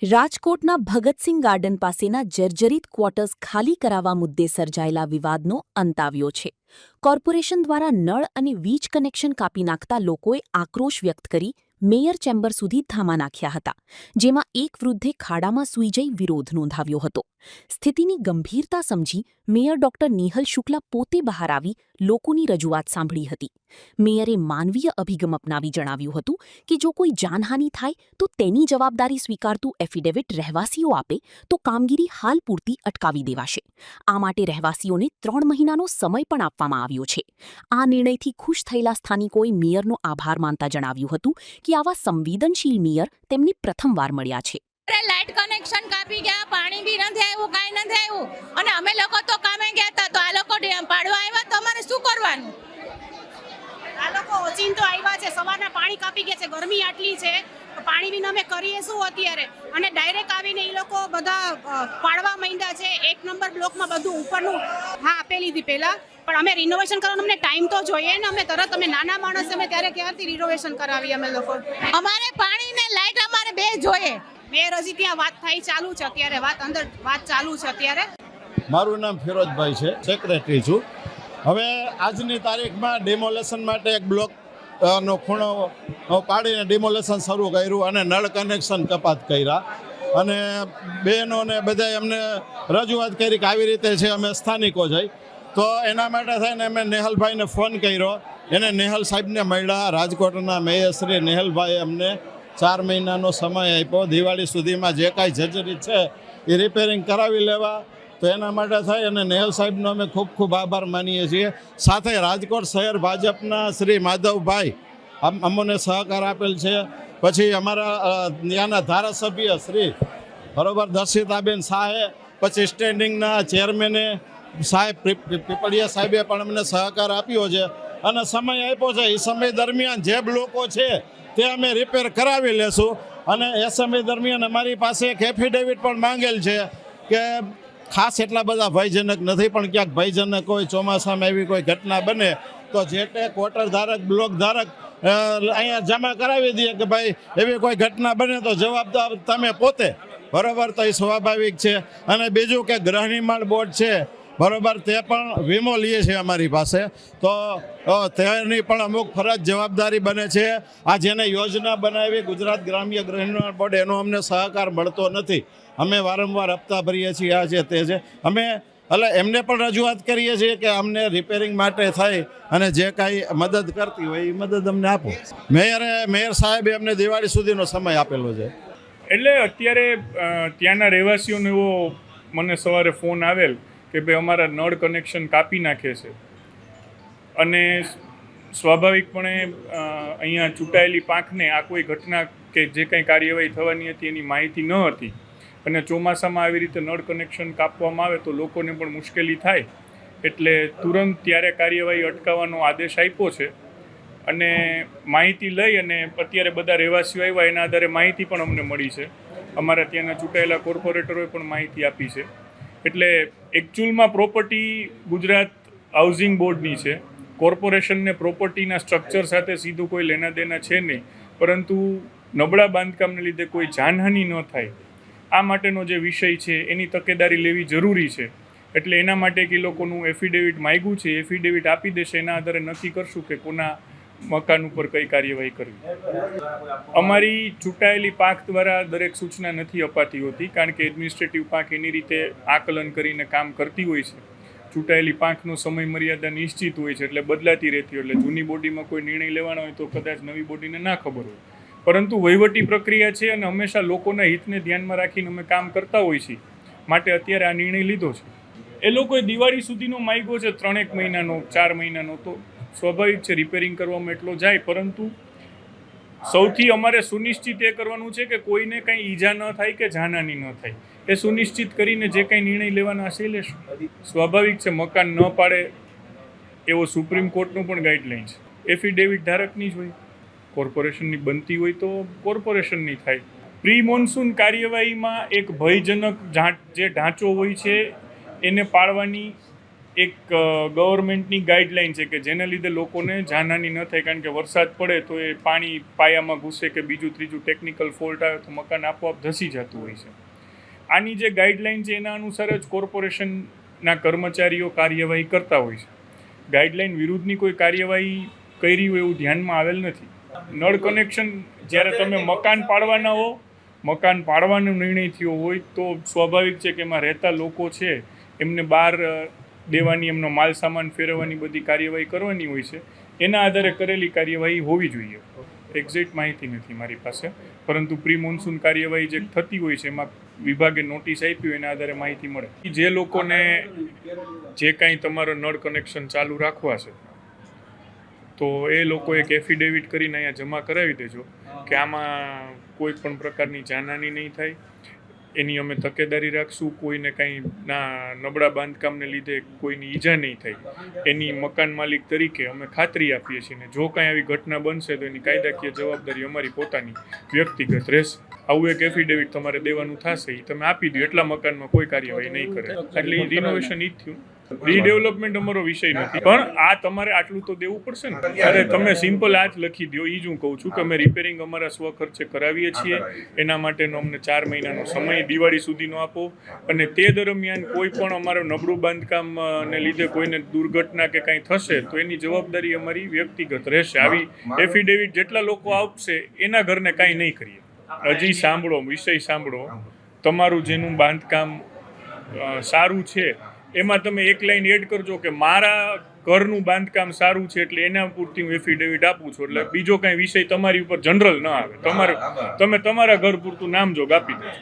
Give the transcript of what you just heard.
રાજકોટના ભગતસિંહ ગાર્ડન પાસેના જર્જરિત ક્વાર્ટર્સ ખાલી કરાવવા મુદ્દે સર્જાયેલા વિવાદનો અંત આવ્યો છે. કોર્પોરેશન દ્વારા નળ અને વીજ કનેક્શન કાપી નાખતા લોકોએ આક્રોશ વ્યક્ત કરી મેયર ચેમ્બર સુધી ધામા નાખ્યા હતા, જેમાં એક વૃદ્ધે ખાડામાં સૂઈ જઈ વિરોધ નોંધાવ્યો હતો. સ્થિતિની ગંભીરતા સમજી મેયર ડોક્ટર નિહલ શુક્લા પોતે બહાર આવી લોકોની રજૂઆત સાંભળી હતી. મેયરે માનવીય અભિગમ અપનાવી જણાવ્યું હતું કે જો કોઈ જાનહાનિ થાય તો તેની જવાબદારી સ્વીકારતું એફિડેવિટ રહેવાસીઓ આપે તો કામગીરી હાલ પૂરતી અટકાવી દેવાશે. આ માટે રહેવાસીઓને 3 મહિનાનો સમય પણ આપવામાં આવ્યો છે. આ નિર્ણયથી ખુશ થયેલા સ્થાનિકોએ મેયરનો આભાર માનતા જણાવ્યું હતું કે આવા સંવેદનશીલ મેયર તેમને પ્રથમવાર મળ્યા છે. લાઇટ કનેક્શન કાપી ગયા, પાણી બી નથી આવ્યું, કાંઈ નથી આવ્યું, અને અમે લોકો તો કામે ગયા હતા, તો આ લોકો પાડવા આવ્યા તો અમારે શું કરવાનું? આ લોકો ઓચિંતો આવ્યા છે, સવારના પાણી કાપી ગયા છે, ગરમી આટલી છે, પાણી વિના અમે કરીએ શું અત્યારે? અને ડાયરેક્ટ આવીને એ લોકો બધા પાડવા માંડ્યા છે. 1 નંબર બ્લોકમાં બધું ઉપરનું આપેલી હતી પહેલા, પણ અમે રિનોવેશન કરવાનો અમને ટાઈમ તો જોઈએ ને. અમે તરત અમે નાના માણસ અમે ત્યારે ક્યારથી રિનોવેશન કરાવીએ અમે લોકો? અમારે પાણી ને લાઇટ અમારે બે જોઈએ. મેયર હજી ત્યાં વાત થાય ચાલુ છે અત્યારે, વાત ચાલુ છે અત્યારે. મારું નામ ફિરોજભાઈ છે, સેક્રેટરી છું. હવે આજની તારીખમાં ડિમોલેશન માટે એક બ્લોક નો ખૂણો પાડીને ડિમોલેશન શરૂ કર્યું અને નળ કનેક્શન કપાત કર્યા. અને બહેનોને બધાએ અમને રજૂઆત કરી કે આવી રીતે છે, અમે સ્થાનિકો જઈ. તો એના માટે થઈને અમે નેહલભાઈને ફોન કર્યો. એને નેહલ સાહેબને મળ્યા. રાજકોટના મેયર શ્રી નેહલભાઈએ અમને 4 મહિનાનો સમય આપ્યો. દિવાળી સુધીમાં જે કાંઈ જર્જરિત છે એ રિપેરિંગ કરાવી લેવા. તો એના માટે થઈ અને નેહલ સાહેબનો અમે ખૂબ ખૂબ આભાર માનીએ છીએ. સાથે રાજકોટ શહેર ભાજપના શ્રી માધવભાઈ અમને સહકાર આપેલ છે. પછી અમારા ત્યાંના ધારાસભ્ય શ્રી દર્શિતાબેન શાહે, પછી સ્ટેન્ડિંગના ચેરમેને સાહેબ પીપળિયા સાહેબે પણ અમને સહકાર આપ્યો છે અને સમય આપ્યો છે. એ સમય દરમિયાન જે બ્લોકો છે તે અમે રિપેર કરાવી લેશું. અને એ સમય દરમિયાન અમારી પાસે એક એફિડેવિટ પણ માંગેલ છે કે ખાસ એટલા બધા ભયજનક નથી, પણ ક્યાંક ભયજનક હોય, ચોમાસામાં એવી કોઈ ઘટના બને તો જે તે ક્વાર્ટર ધારક, બ્લોક ધારક અહીંયા જમા કરાવી દઈએ કે ભાઈ એવી કોઈ ઘટના બને તો જવાબદાર તમે પોતે. તો એ સ્વાભાવિક છે. અને બીજું કે ગૃહ નિર્માણ બોર્ડ છે, તે પણ વીમો લે છે અમારી પાસે. તો તેની પણ અમુક ફરજ જવાબદારી બને છે. આ જેને યોજના બનાવી ગુજરાત ગ્રામ્ય ગૃહ નિર્માણ બોર્ડ, એનો અમને સહકાર મળતો નથી. અમે વારંવાર હપ્તા ભરીએ છીએ, આ છે તે છે. અમે એમને પણ રજૂઆત કરીએ છીએ કે અમને રિપેરિંગ માટે થાય અને જે કાંઈ મદદ કરતી હોય એ મદદ અમને આપો. મેયર સાહેબે અમને દિવાળી સુધીનો સમય આપેલો છે. એટલે અત્યારે ત્યાંના રહેવાસીઓનો એવો મને સવારે ફોન આવેલ કે ભાઈ અમારા નળ કનેક્શન કાપી નાખે છે. અને સ્વાભાવિકપણે અહીંયા ચૂંટાયેલી પાંખને આ કોઈ ઘટના કે જે કંઈ કાર્યવાહી થવાની હતી એની માહિતી ન હતી. અને ચોમાસામાં આવી રીતે નળ કનેક્શન કાપવામાં આવે તો લોકોને પણ મુશ્કેલી થાય, એટલે તુરંત ત્યારે કાર્યવાહી અટકાવવાનો આદેશ આપ્યો છે. અને માહિતી લઈ અને અત્યારે બધા રહેવાસીઓ આવ્યા, એના આધારે માહિતી પણ અમને મળી છે. અમારા ત્યાંના ચૂંટાયેલા કોર્પોરેટરોએ પણ માહિતી આપી છે. એટલે એકચ્યુઅલમાં પ્રોપર્ટી ગુજરાત હાઉસિંગ બોર્ડની છે. કોર્પોરેશનને પ્રોપર્ટીના સ્ટ્રક્ચર સાથે સીધું કોઈ લેના દેના છે નહીં, પરંતુ નબળા બાંધકામને લીધે કોઈ જાનહાનિ ન થાય આ માટેનો જે વિષય છે એની તકેદારી લેવી જરૂરી છે. એટલે એના માટે કે લોકોનું એફિડેવિટ માંગ્યું છે, એફિડેવિટ આપી દેશે. એના આધારે નક્કી કરશું કે કોના મકાન ઉપર કઈ કાર્યવાહી કરવી. અમારી ચૂંટાયેલી પાંખ દ્વારા દરેક સૂચના નથી અપાતી હોતી, કારણ કે એડમિનિસ્ટ્રેટિવ પાંખ એની રીતે આકલન કરીને કામ કરતી હોય છે. ચૂંટાયેલી પાંખનો સમય મર્યાદા નિશ્ચિત હોય છે, એટલે બદલાતી રહેતી હોય. એટલે જૂની બોડીમાં કોઈ નિર્ણય લેવાનો હોય તો કદાચ નવી બોડીને ના ખબર હોય, પરંતુ વહીવટી પ્રક્રિયા છે અને હંમેશા લોકોના હિતને ધ્યાનમાં રાખીને અમે કામ કરતા હોઈએ છીએ. માટે અત્યારે આ નિર્ણય લીધો છે. એ લોકોએ દિવાળી સુધીનો માગ્યો છે, 3 મહિનાનો, 4 મહિનાનો. તો સ્વાભાવિક છે રિપેરિંગ કરવામાં એટલો જાય, પરંતુ સૌથી અમારે સુનિશ્ચિત એ કરવાનું છે કે કોઈને કંઈ ઈજા ન થાય કે જાનહાનિ ન થાય. એ સુનિશ્ચિત કરીને જે કંઈ નિર્ણય લેવાના હશે લેશું. સ્વાભાવિક છે મકાન ન પાડે એવો સુપ્રીમ કોર્ટનું પણ ગાઈડલાઇન છે. એફિડેવિટ ધારકની જ હોય, કોર્પોરેશનની બનતી હોય તો કોર્પોરેશનની થાય. પ્રી મોન્સૂન કાર્યવાહીમાં એક ભયજનક જે ઢાંચો હોય છે એને પાળવાની એક ગવર્મેન્ટની ગાઈડલાઈન છે કે જેના લીધે લોકોને જાનહાની ન થાય, કારણ કે વરસાદ પડે તો એ પાણી પાયામાં ઘૂસે કે બીજું ત્રીજું ટેકનિકલ ફોલ્ટ આવે તો મકાન આપોઆપ ધસી જતું હોય છે. આની જે ગાઈડલાઈન છે એના અનુસાર જ કોર્પોરેશનના કર્મચારીઓ કાર્યવાહી કરતા હોય છે. ગાઈડલાઈન વિરુદ્ધની કોઈ કાર્યવાહી કરી હોય એવું ધ્યાનમાં આવેલ નથી. નળ કનેક્શન જ્યારે તમે મકાન પાડવાના હો, મકાન પાડવાનો નિર્ણય થયો હોય તો સ્વાભાવિક છે કે એમાં રહેતા લોકો છે એમને બહાર દેવાની, એમનો માલ સામાન ફેરવવાની બધી કાર્યવાહી કરવાની હોય છે. એના આધારે કરેલી કાર્યવાહી હોવી જોઈએ. એક્ઝેક્ટ માહિતી નથી મારી પાસે, પરંતુ પ્રી મોન્સૂન કાર્યવાહી જે થતી હોય છે એમાં વિભાગે નોટિસ આપી હોય એના આધારે માહિતી મળે. જે લોકોને જે કાંઈ તમારો નળ કનેક્શન ચાલુ રાખવા છે તો એ લોકો એક એફિડેવિટ કરીને અહીંયા જમા કરાવી દેજો કે આમાં કોઈ પણ પ્રકારની જાનહાની નહીં થાય, એની અમે તકેદારી રાખશું. કોઈને કાંઈ નબળા બાંધકામને લીધે કોઈની ઈજા નહીં થાય એની મકાન માલિક તરીકે અમે ખાતરી આપીએ છીએ. ને જો કાંઈ આવી ઘટના બનશે તો એની કાયદાકીય જવાબદારી અમારી પોતાની વ્યક્તિગત રહેશે. આવું એક એફિડેવિટ તમારે દેવાનું થશે, એ તમે આપી દો, એટલા મકાનમાં કોઈ કાર્યવાહી નહીં કરે. એટલે એ રિનોવેશન ઈ જ થયું. રીડેવલપમેન્ટ અમારો વિષય નથી, પણ આ તમારે આટલું તો દેવું પડશે ને. અરે તમે સિમ્પલ આ જ લખી દો, એ જ હું કહું છું કે અમે રિપેરિંગ અમારા સ્વખર્ચે કરાવીએ છીએ. એના માટેનો અમને 4 મહિનાનો સમય દિવાળી સુધીનો આપો, અને તે દરમિયાન કોઈ પણ અમારું નબળું બાંધકામને લીધે કોઈને દુર્ઘટના કે કાંઈ થશે તો એની જવાબદારી અમારી વ્યક્તિગત રહેશે. આવી એફિડેવિટ જેટલા લોકો આપશે એના ઘરને કાંઈ નહીં કરીએ. હજી સાંભળો, વિષય સાંભળો. તમારું જેનું બાંધકામ સારું છે એમાં તમે એક લાઈન એડ કરજો કે મારા ઘરનું બાંધકામ સારું છે એટલે એના પૂરતી હું એફિડેવિટ આપું છું. એટલે બીજો કાંઈ વિષય તમારી ઉપર જનરલ ન આવે. તમે તમારા ઘર પૂરતું નામજોગ આપી દો.